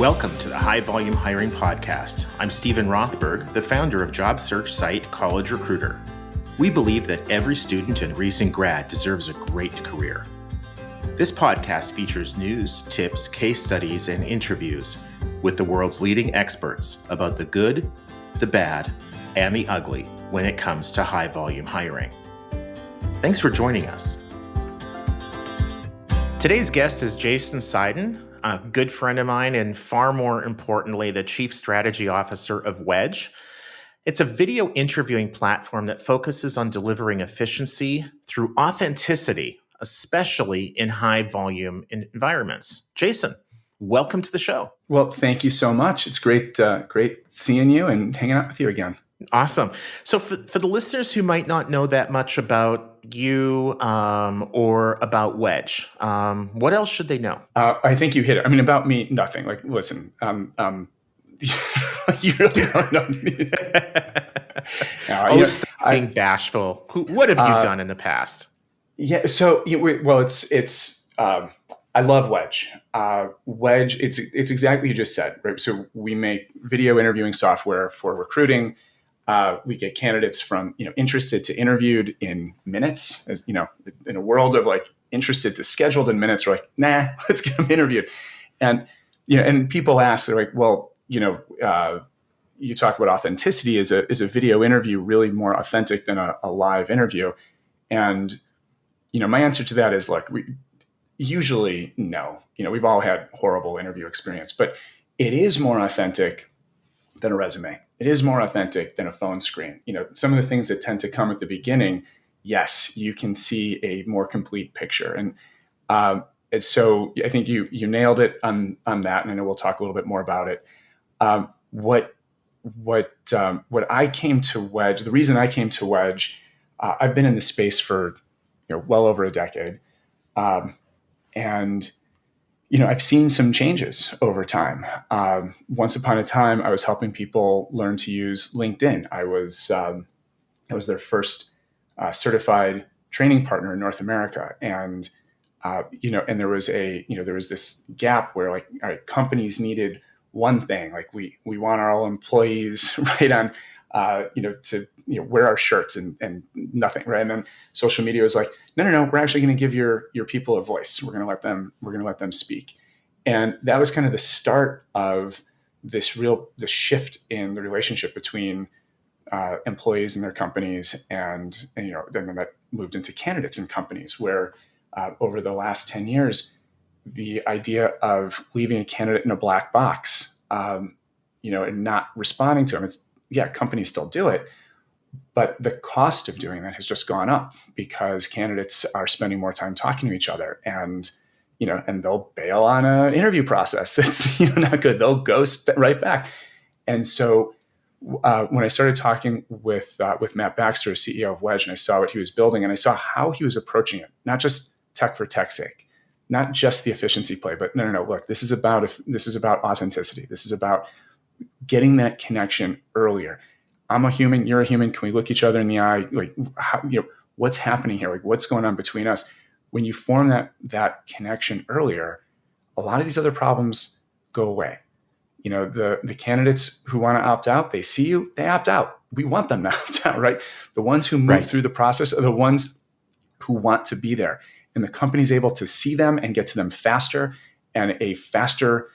Welcome to the High Volume Hiring Podcast. I'm Stephen Rothberg, the founder of job search site College Recruiter. We believe that every student and recent grad deserves a great career. This podcast features news, tips, case studies, and interviews with the world's leading experts about the good, the bad, and the ugly when it comes to high volume hiring. Thanks for joining us. Today's guest is Jason Seiden, a good friend of mine, and far more importantly, the Chief Strategy Officer of Wedge. It's a video interviewing platform that focuses on delivering efficiency through authenticity, especially in high volume environments. Jason, welcome to the show. Well, thank you so much. It's great seeing you and hanging out with you again. Awesome. So for the listeners who might not know that much about you or about Wedge, what else should they know? I think you hit it. I mean, about me, nothing. Like, listen, you really don't know me. Being bashful. What have you done in the past? Yeah. So, it's. I love Wedge. Wedge. It's exactly what you just said, right? So we make video interviewing software for recruiting. We get candidates from, interested to interviewed in minutes. As in a world of like interested to scheduled in minutes, we're like, nah, let's get them interviewed. And, and people ask, they're like, well, you talk about authenticity. Is a video interview really more authentic than a live interview? And, my answer to that is like, usually no. We've all had horrible interview experience, but it is more authentic than a resume. It is more authentic than a phone screen. Some of the things that tend to come at the beginning, yes, you can see a more complete picture. And so I think you nailed it on that. And I know we'll talk a little bit more about it. What I came to Wedge, the reason I came to Wedge, I've been in the space for well over a decade. And I've seen some changes over time. Once upon a time, I was helping people learn to use LinkedIn. I was their first certified training partner in North America, and and there was this gap where like, all right, companies needed one thing, like we want our all employees right on, to wear our shirts and nothing, right? And then social media was like, no, we're actually going to give your people a voice. We're going to let them speak. And that was kind of the start of this shift in the relationship between employees and their companies. And then that moved into candidates and companies where over the last 10 years, the idea of leaving a candidate in a black box, and not responding to them, companies still do it. But the cost of doing that has just gone up because candidates are spending more time talking to each other, and they'll bail on an interview process that's not good. They'll ghost right back. And so when I started talking with Matt Baxter, CEO of Wedge, and I saw what he was building, and I saw how he was approaching it, not just tech for tech's sake, not just the efficiency play, but no. Look, this is about authenticity. This is about getting that connection earlier. I'm a human, you're a human. Can we look each other in the eye? Like, what's happening here? Like, what's going on between us? When you form that connection earlier, a lot of these other problems go away. The candidates who want to opt out, they see you, they opt out. We want them to opt out, right? The ones who move through the process are the ones who want to be there. And the company's able to see them and get to them faster. And a faster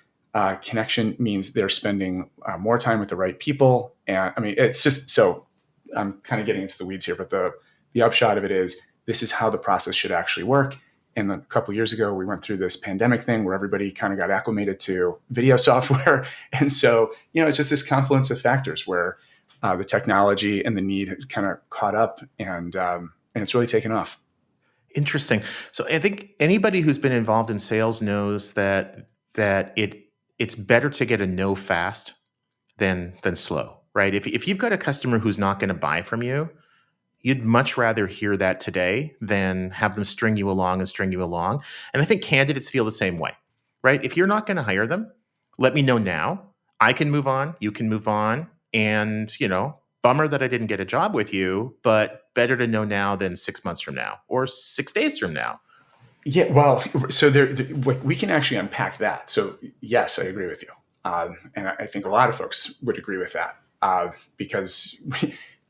connection means they're spending more time with the right people. And I mean, it's just, so I'm kind of getting into the weeds here, but the upshot of it is this is how the process should actually work. And a couple of years ago, we went through this pandemic thing where everybody kind of got acclimated to video software. And so, it's just this confluence of factors where the technology and the need has kind of caught up, and it's really taken off. Interesting. So I think anybody who's been involved in sales knows that it's better to get a no fast than slow, right? If you've got a customer who's not going to buy from you, you'd much rather hear that today than have them string you along. And I think candidates feel the same way, right? If you're not going to hire them, let me know now. I can move on. You can move on. And, bummer that I didn't get a job with you, but better to know now than 6 months from now or 6 days from now. Yeah, well, so we can actually unpack that. So yes, I agree with you. And I think a lot of folks would agree with that, because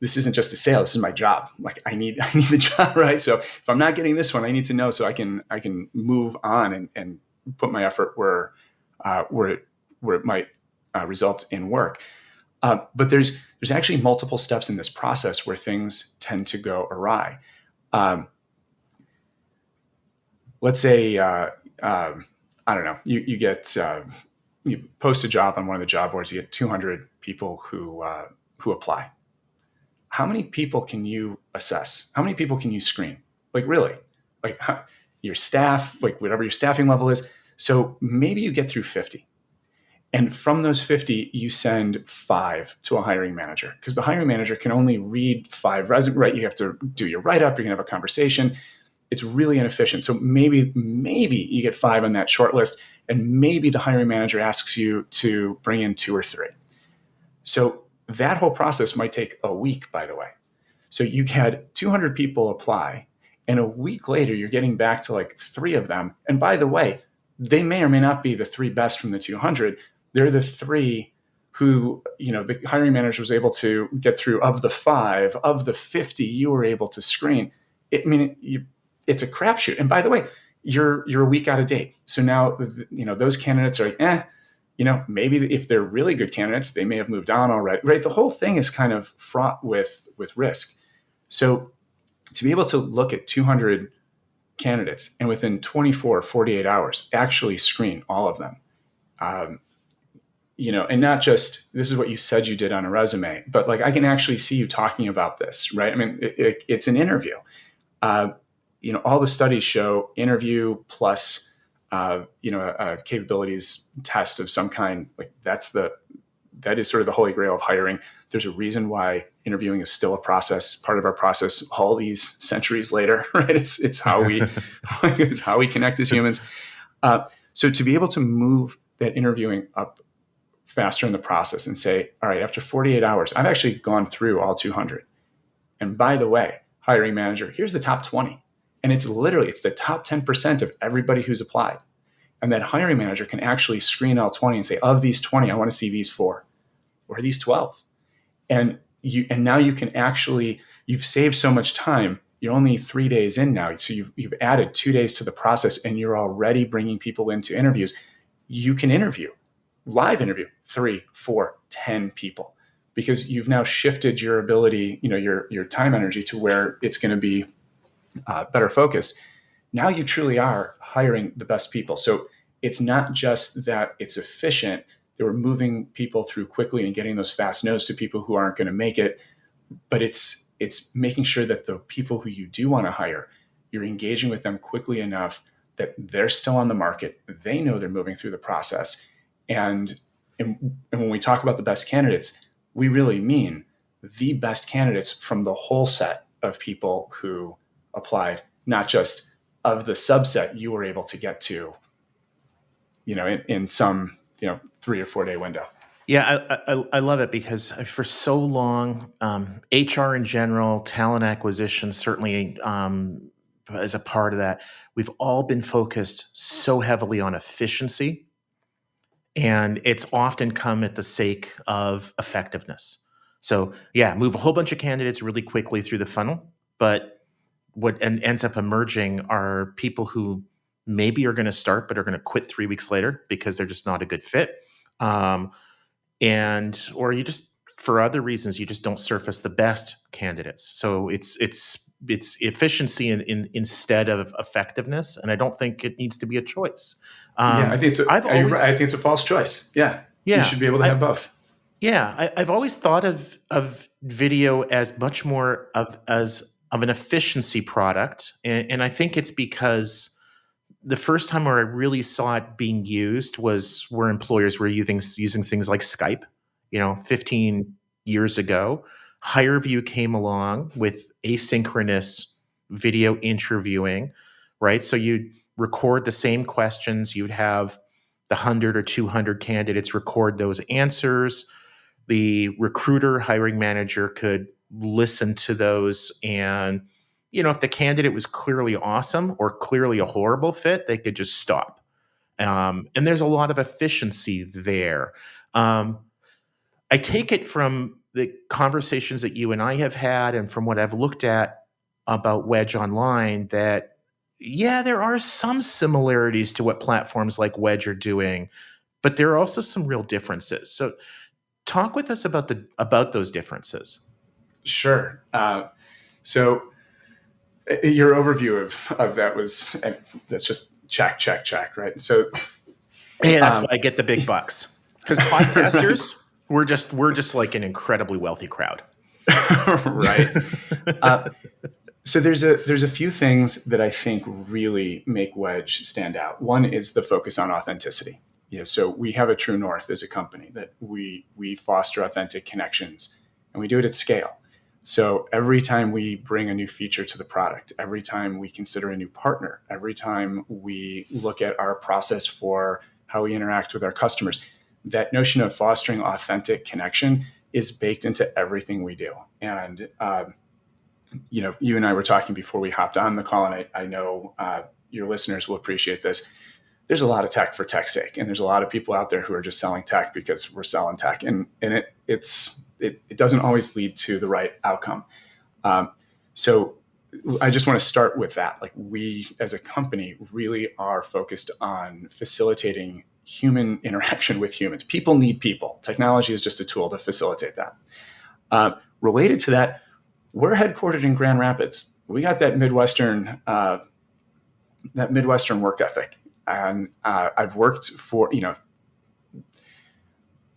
this isn't just a sale. This is my job. Like I need the job, right? So if I'm not getting this one, I need to know so I can move on and put my effort where it might result in work. But there's actually multiple steps in this process where things tend to go awry. Let's say I don't know, you post a job on one of the job boards, you get 200 people who apply. How many people can you assess? How many people can you screen? Like really, like your staff, like whatever your staffing level is. So maybe you get through 50. And from those 50, you send 5 to a hiring manager because the hiring manager can only read 5 resumes, right? You have to do your write-up, you're gonna have a conversation. It's really inefficient. So maybe you get 5 on that short list, and maybe the hiring manager asks you to bring in 2 or 3. So that whole process might take a week, by the way. So you had 200 people apply, and a week later, you're getting back to like 3 of them. And by the way, they may or may not be the 3 best from the 200. They're the 3 who, the hiring manager was able to get through. Of the 5, of the 50 you were able to screen. It's a crapshoot. And by the way, you're a week out of date. So now, those candidates are like, maybe if they're really good candidates, they may have moved on already, right? The whole thing is kind of fraught with risk. So to be able to look at 200 candidates and within 24 or 48 hours actually screen all of them, and not just this is what you said you did on a resume, but like I can actually see you talking about this, right? I mean, it's an interview. All the studies show interview plus a capabilities test of some kind. Like that is sort of the holy grail of hiring. There's a reason why interviewing is still a process, part of our process, all these centuries later, right? It's how we it's how we connect as humans. So to be able to move that interviewing up faster in the process and say, all right, after 48 hours, I've actually gone through all 200. And by the way, hiring manager, here's the top 20. And it's the top 10% of everybody who's applied. And that hiring manager can actually screen all 20 and say, of these 20, I want to see these 4 or these 12. And now you can actually, you've saved so much time. You're only 3 days in now. So you've added 2 days to the process and you're already bringing people into interviews. You can live interview 3, 4, 10 people because you've now shifted your ability, your time energy to where it's going to be better focused. Now you truly are hiring the best people. So it's not just that it's efficient, that we're moving people through quickly and getting those fast no's to people who aren't going to make it, but it's making sure that the people who you do want to hire, you're engaging with them quickly enough that they're still on the market. They know they're moving through the process. And when we talk about the best candidates, we really mean the best candidates from the whole set of people who applied, not just of the subset you were able to get to, in some, 3 or 4 day window. Yeah, I love it because for so long, HR in general, talent acquisition certainly as a part of that, we've all been focused so heavily on efficiency, and it's often come at the sake of effectiveness. So yeah, move a whole bunch of candidates really quickly through the funnel, but what ends up emerging are people who maybe are going to start but are going to quit 3 weeks later because they're just not a good fit. Or you just, for other reasons, you just don't surface the best candidates. So it's efficiency instead of effectiveness, and I don't think it needs to be a choice. I think it's a false choice. Yeah, you should be able to have both. Yeah, I've always thought of video as much more of an efficiency product, and I think it's because the first time where I really saw it being used was where employers were using things like Skype, 15 years ago. HireVue came along with asynchronous video interviewing, right? So you'd record the same questions. You'd have the 100 or 200 candidates record those answers. The recruiter, hiring manager could listen to those, and if the candidate was clearly awesome or clearly a horrible fit, they could just stop. And there's a lot of efficiency there. Um, I take it from the conversations that you and I have had and from what I've looked at about Wedge online that, yeah, there are some similarities to what platforms like Wedge are doing, but there are also some real differences. So talk with us about those differences. Sure. So your overview of that was, that's just check, check, check, right? So, And that's why I get the big bucks. Because right. podcasters, we're just like an incredibly wealthy crowd. Right. So there's a few things that I think really make Wedge stand out. One is the focus on authenticity. So we have a true north as a company that we foster authentic connections, and we do it at scale. So every time we bring a new feature to the product, every time we consider a new partner, every time we look at our process for how we interact with our customers, that notion of fostering authentic connection is baked into everything we do. And you and I were talking before we hopped on the call, and I know your listeners will appreciate this. There's a lot of tech for tech's sake, and there's a lot of people out there who are just selling tech because we're selling tech, and it doesn't always lead to the right outcome. So I just want to start with that. Like, we as a company really are focused on facilitating human interaction with humans. People need people. Technology is just a tool to facilitate that. Related to that, we're headquartered in Grand Rapids. We got that Midwestern work ethic, and I've worked for,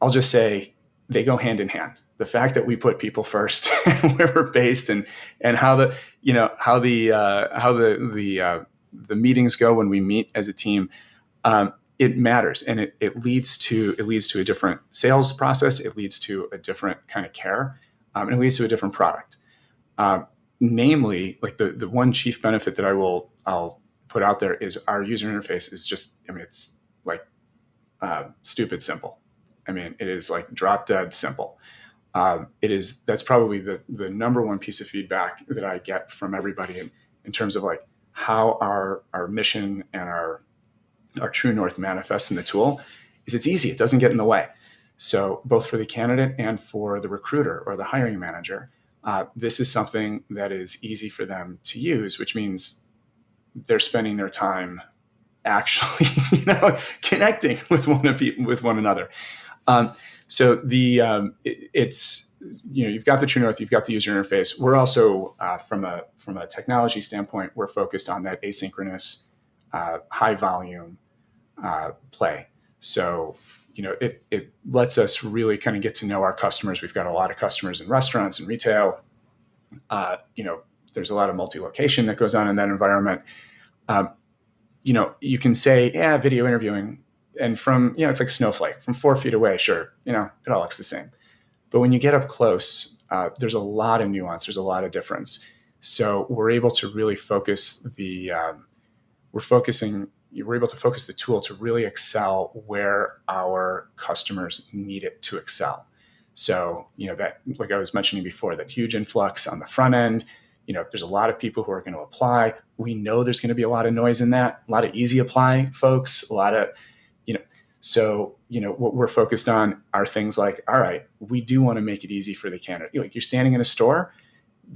I'll just say they go hand in hand. The fact that we put people first, and where we're based, and how the meetings go when we meet as a team, it matters, and it leads to a different sales process. It leads to a different kind of care, and it leads to a different product. Namely, like the one chief benefit that I'll put out there is our user interface is just, it's like stupid simple. It is like drop dead simple. That's probably the number one piece of feedback that I get from everybody in terms of like how our mission and our true north manifests in the tool is it's easy. It doesn't get in the way. So both for the candidate and for the recruiter or the hiring manager, this is something that is easy for them to use, which means they're spending their time actually, connecting with one another. So it's you've got the true north, you've got the user interface. We're also from a technology standpoint, we're focused on that asynchronous, high volume play. So it lets us really kind of get to know our customers. We've got a lot of customers in restaurants and retail. There's a lot of multi-location that goes on in that environment. You can say, yeah, video interviewing, and from, it's like Snowflake from 4 feet away. Sure. It all looks the same. But when you get up close, there's a lot of nuance. There's a lot of difference. So we're able to really focus we're able to focus the tool to really excel where our customers need it to excel. So, that, like I was mentioning before, that huge influx on the front end, there's a lot of people who are going to apply. We know there's going to be a lot of noise in that, a lot of easy apply folks, a lot of, so, what we're focused on are things like, all right, we do want to make it easy for the candidate. Like, you're standing in a store,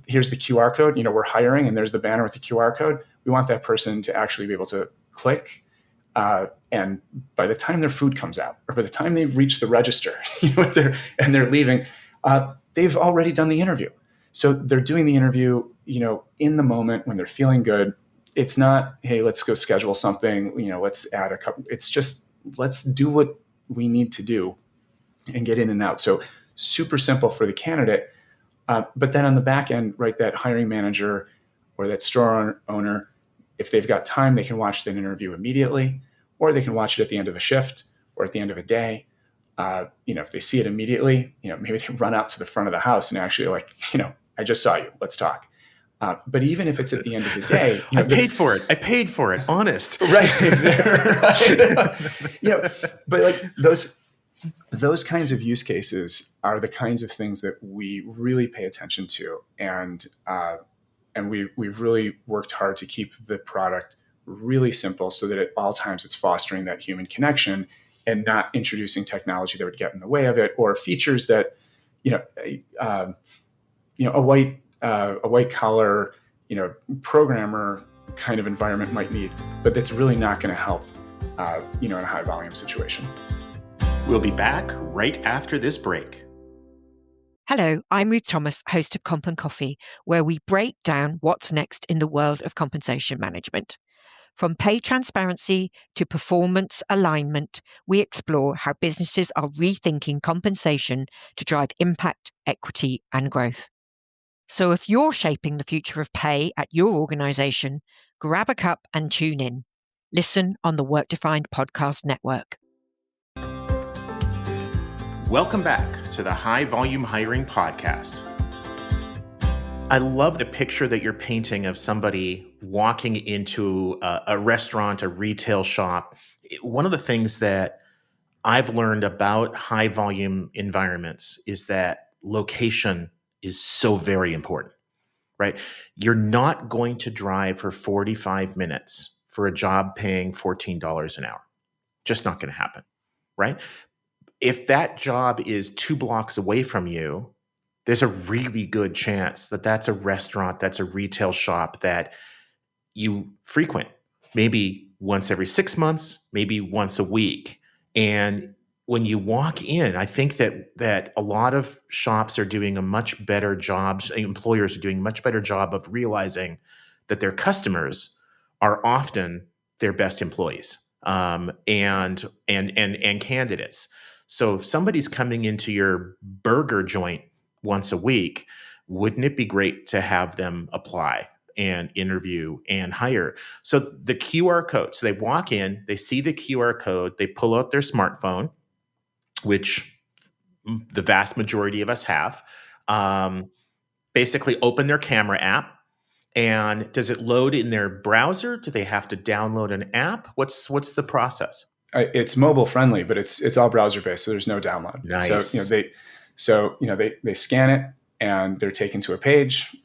here's the QR code, we're hiring, and there's the banner with the QR code. We want that person to actually be able to click. And by the time their food comes out, or by the time they reach the register, and they're leaving, they've already done the interview. So they're doing the interview, in the moment when they're feeling good. It's not, hey, let's go schedule something, let's add a couple. It's just, let's do what we need to do and get in and out. So super simple for the candidate. But then on the back end, right, that hiring manager or that store owner, if they've got time, they can watch that interview immediately, or they can watch it at the end of a shift or at the end of a day. If they see it immediately, maybe they run out to the front of the house and actually I just saw you, let's talk. But even if it's at the end of the day, I paid for it. Honest. Right. But like those kinds of use cases are the kinds of things that we really pay attention to. And we've really worked hard to keep the product really simple so that at all times it's fostering that human connection and not introducing technology that would get in the way of it, or features that, you know, a white collar, programmer kind of environment might need, but that's really not going to help, in a high volume situation. We'll be back right after this break. Hello, I'm Ruth Thomas, host of Comp and Coffee, where we break down what's next in the world of compensation management. From pay transparency to performance alignment, we explore how businesses are rethinking compensation to drive impact, equity, and growth. So if you're shaping the future of pay at your organization, grab a cup and tune in. Listen on the Work Defined Podcast Network. Welcome back to the High Volume Hiring Podcast. I love the picture that you're painting of somebody walking into a restaurant, a retail shop. One of the things that I've learned about high volume environments is that location is so very important, right? You're not going to drive for 45 minutes for a job paying $14 an hour. Just not going to happen, right? If that job is 2 blocks away from you, there's a really good chance that that's a restaurant, that's a retail shop that you frequent, maybe once every 6 months, maybe once a week. And when you walk in, I think that a lot of shops are doing a much better job, employers are doing a much better job of realizing that their customers are often their best employees, and candidates. So if somebody's coming into your burger joint once a week, wouldn't it be great to have them apply and interview and hire? So the QR code, so they walk in, they see the QR code, they pull out their smartphone, which the vast majority of us have, basically open their camera app. And does it load in their browser? Do they have to download an app? What's the process? It's mobile friendly, but it's all browser based, so there's no download. Nice. So they scan it and they're taken to a page.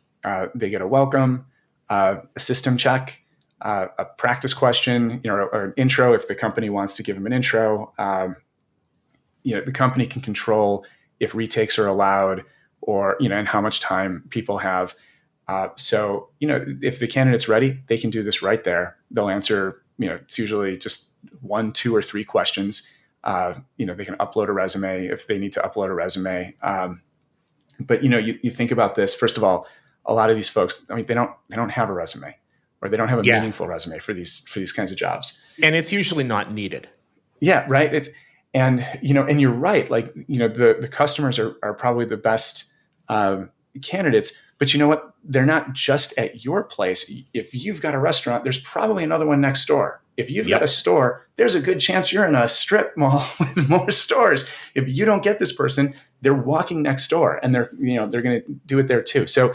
They get a welcome, a system check, a practice question, or an intro if the company wants to give them an intro. The company can control if retakes are allowed, or and how much time people have. So if the candidate's ready, they can do this right there. They'll answer. It's usually just 1, 2, or 3 questions. They can upload a resume if they need to upload a resume. But you think about this. First of all, a lot of these folks, they don't have a resume, or they don't have a meaningful resume for these kinds of jobs. And it's usually not needed. Yeah, right. And you're right. Like, the customers are probably the best candidates, but you know what? They're not just at your place. If you've got a restaurant, there's probably another one next door. If you've got a store, there's a good chance you're in a strip mall with more stores. If you don't get this person, they're walking next door, and they're going to do it there too. So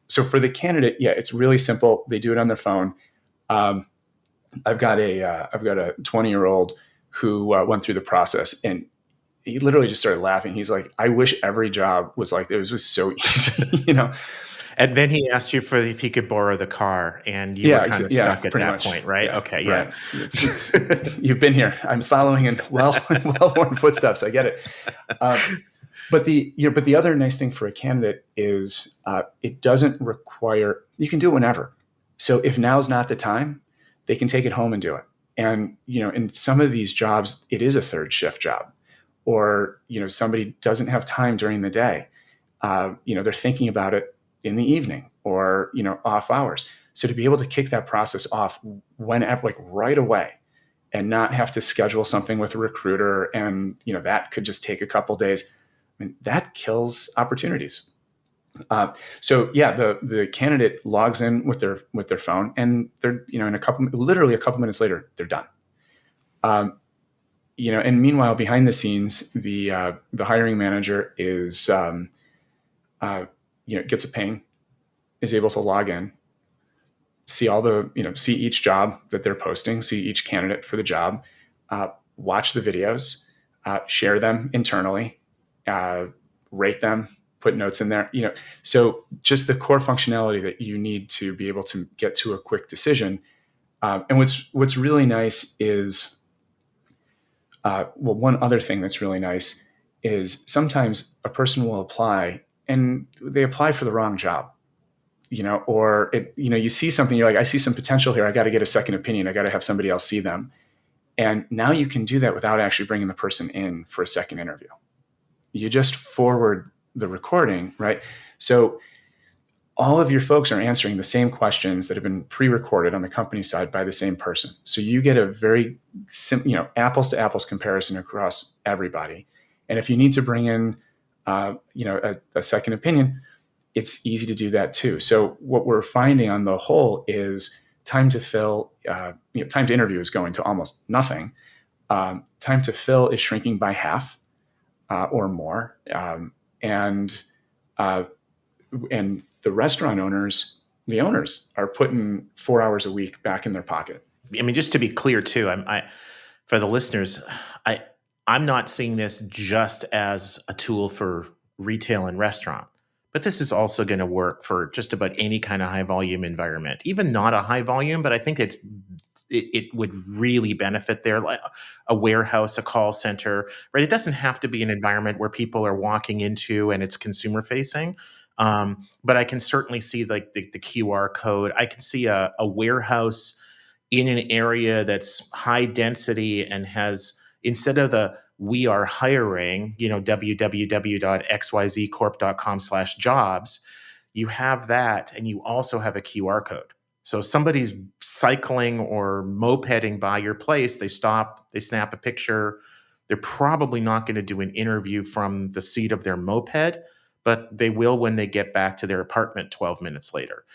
for the candidate, it's really simple. They do it on their phone. I've got a 20-year-old who went through the process, and he literally just started laughing. He's like, "I wish every job was like this. It was so easy," And then he asked you if he could borrow the car, and you were kind of stuck at that point, right? Yeah, okay, yeah. Right. You've been here. I'm following in well-worn footsteps. I get it. But the other nice thing for a candidate is it doesn't require. You can do it whenever. So if now's not the time, they can take it home and do it. And in some of these jobs, it is a third shift job, or somebody doesn't have time during the day. They're thinking about it in the evening, or off hours. So to be able to kick that process off whenever, like right away, and not have to schedule something with a recruiter, and that could just take a couple days, that kills opportunities. The candidate logs in with their phone, and they're literally a couple minutes later, they're done. And meanwhile, behind the scenes, the hiring manager is gets a ping, is able to log in, see see each job that they're posting, see each candidate for the job, watch the videos, share them internally, rate them, put notes in there. So just the core functionality that you need to be able to get to a quick decision, And what's really nice is, one other thing that's really nice is sometimes a person will apply and they apply for the wrong job, or you see something, you're like, I see some potential here. I got to get a second opinion. I got to have somebody else see them. And now you can do that without actually bringing the person in for a second interview. You just forward the recording, right? So all of your folks are answering the same questions that have been pre-recorded on the company side by the same person. So you get a very apples to apples comparison across everybody. And if you need to bring in, a second opinion, it's easy to do that too. So what we're finding on the whole is time to fill, time to interview is going to almost nothing. Time to fill is shrinking by half or more. And the restaurant owners, the owners are putting 4 hours a week back in their pocket. I mean, just to be clear too, for the listeners, I'm not seeing this just as a tool for retail and restaurant, but this is also going to work for just about any kind of high volume environment, even not a high volume, but I think it would really benefit there, like a warehouse, a call center, right? It doesn't have to be an environment where people are walking into and it's consumer facing. But I can certainly see like the QR code. I can see a warehouse in an area that's high density and has, instead of the we are hiring, www.xyzcorp.com/jobs, you have that, and you also have a QR code. So somebody's cycling or mopeding by your place, they stop, they snap a picture. They're probably not going to do an interview from the seat of their moped, but they will when they get back to their apartment 12 minutes later.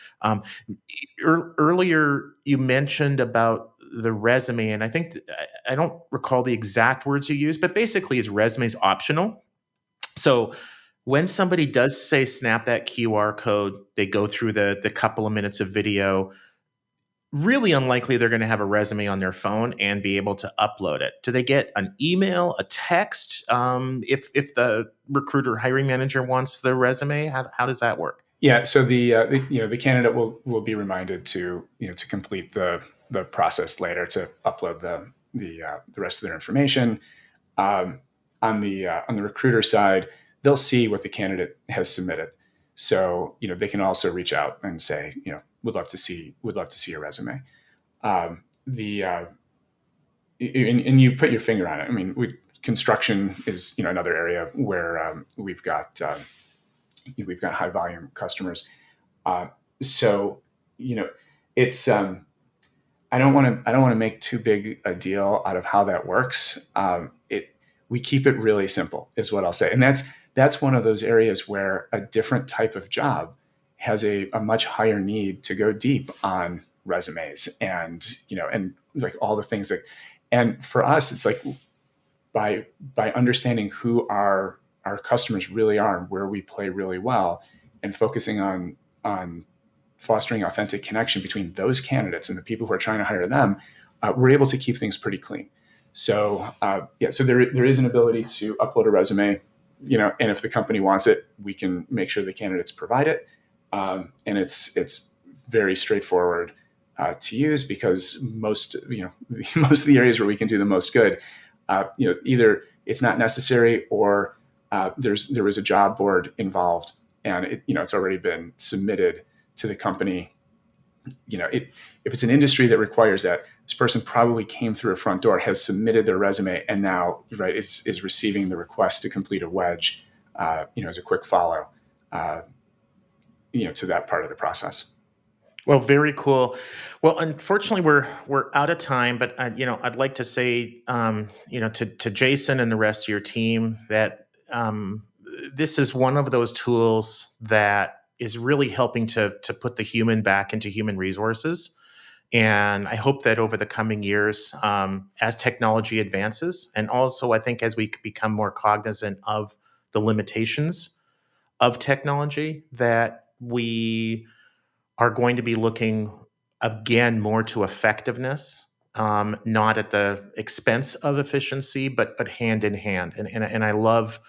Earlier, you mentioned about the resume, and I think I don't recall the exact words you used, but basically, his resume is optional. So when somebody does say snap that QR code, they go through the couple of minutes of video. Really unlikely they're going to have a resume on their phone and be able to upload it. Do they get an email, a text, if the recruiter hiring manager wants the resume? How does that work? Yeah, so the candidate will be reminded to to complete the process later to upload the rest of their information. On the recruiter side, they'll see what the candidate has submitted, so they can also reach out and say would love to see a resume. The and you put your finger on it. I mean, construction is another area where we've got high volume customers. So it's I don't want to make too big a deal out of how that works. We keep it really simple, is what I'll say, and that's one of those areas where a different type of job has a much higher need to go deep on resumes and and like all the things that, and for us, it's like by understanding who our customers really are and where we play really well, and focusing on fostering authentic connection between those candidates and the people who are trying to hire them, we're able to keep things pretty clean. So so there is an ability to upload a resume, and if the company wants it, we can make sure the candidates provide it, and it's very straightforward to use, because most most of the areas where we can do the most good, either it's not necessary or there was a job board involved, and it's already been submitted to the company. If it's an industry that requires that, this person probably came through a front door, has submitted their resume, and now is receiving the request to complete a wedge, as a quick follow, to that part of the process. Well, very cool. Well, unfortunately, we're out of time, but I'd like to say, to Jason and the rest of your team that this is one of those tools that is really helping to put the human back into human resources. And I hope that over the coming years, as technology advances, and also I think as we become more cognizant of the limitations of technology, that we are going to be looking again more to effectiveness, not at the expense of efficiency, but hand in hand. And I love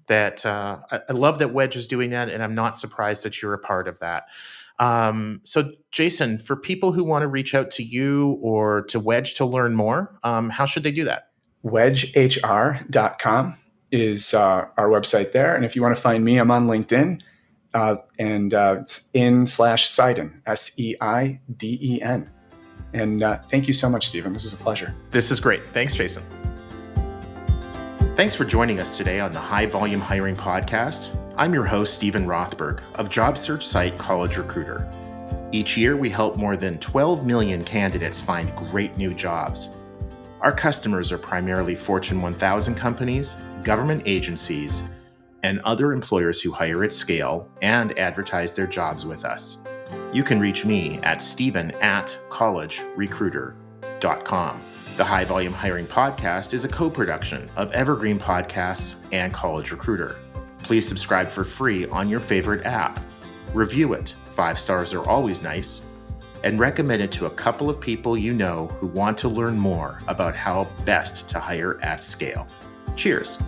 that. I love that Wedge is doing that, and I'm not surprised that you're a part of that. So, Jason, for people who want to reach out to you or to Wedge to learn more, how should they do that? wedgehr.com is our website there. And if you want to find me, I'm on LinkedIn. It's in/Seiden, Seiden. And thank you so much, Stephen. This is a pleasure. This is great. Thanks, Jason. Thanks for joining us today on the High Volume Hiring Podcast. I'm your host, Stephen Rothberg of job search site College Recruiter. Each year, we help more than 12 million candidates find great new jobs. Our customers are primarily Fortune 1000 companies, government agencies, and other employers who hire at scale and advertise their jobs with us. You can reach me at stephen@collegerecruiter.com. The High Volume Hiring Podcast is a co-production of Evergreen Podcasts and College Recruiter. Please subscribe for free on your favorite app. Review it. 5 stars are always nice. And recommend it to a couple of people you know who want to learn more about how best to hire at scale. Cheers.